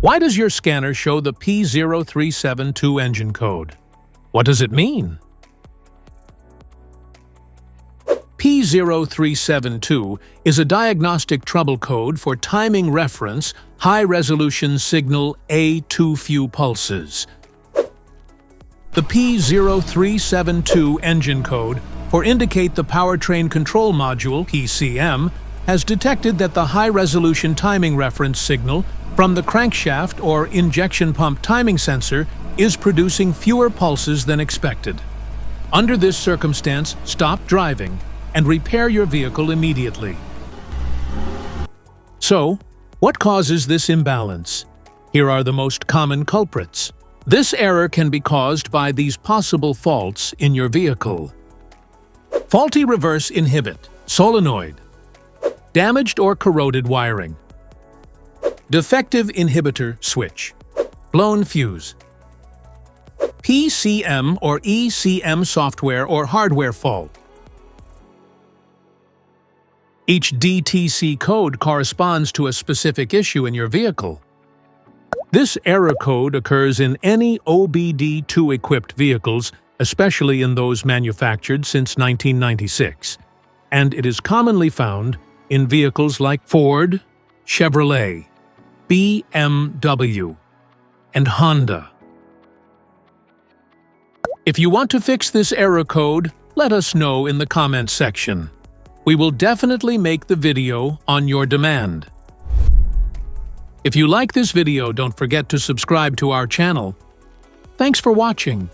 Why does your scanner show the P0372 engine code? What does it mean? P0372 is a diagnostic trouble code for timing reference high-resolution signal A2 few pulses. The P0372 engine code for indicate the powertrain control module PCM has detected that the high-resolution timing reference signal from the crankshaft or injection pump timing sensor is producing fewer pulses than expected. Under this circumstance, stop driving and repair your vehicle immediately. So, what causes this imbalance? Here are the most common culprits. This error can be caused by these possible faults in your vehicle. Faulty reverse inhibit, solenoid, damaged or corroded wiring, defective inhibitor switch, blown fuse, PCM or ECM software or hardware fault. Each DTC code corresponds to a specific issue in your vehicle. This error code occurs in any OBD2-equipped vehicles, especially in those manufactured since 1996, and it is commonly found in vehicles like Ford, Chevrolet, BMW, and Honda. If you want to fix this error code, let us know in the comments section. We will definitely make the video on your demand. If you like this video, don't forget to subscribe to our channel. Thanks for watching.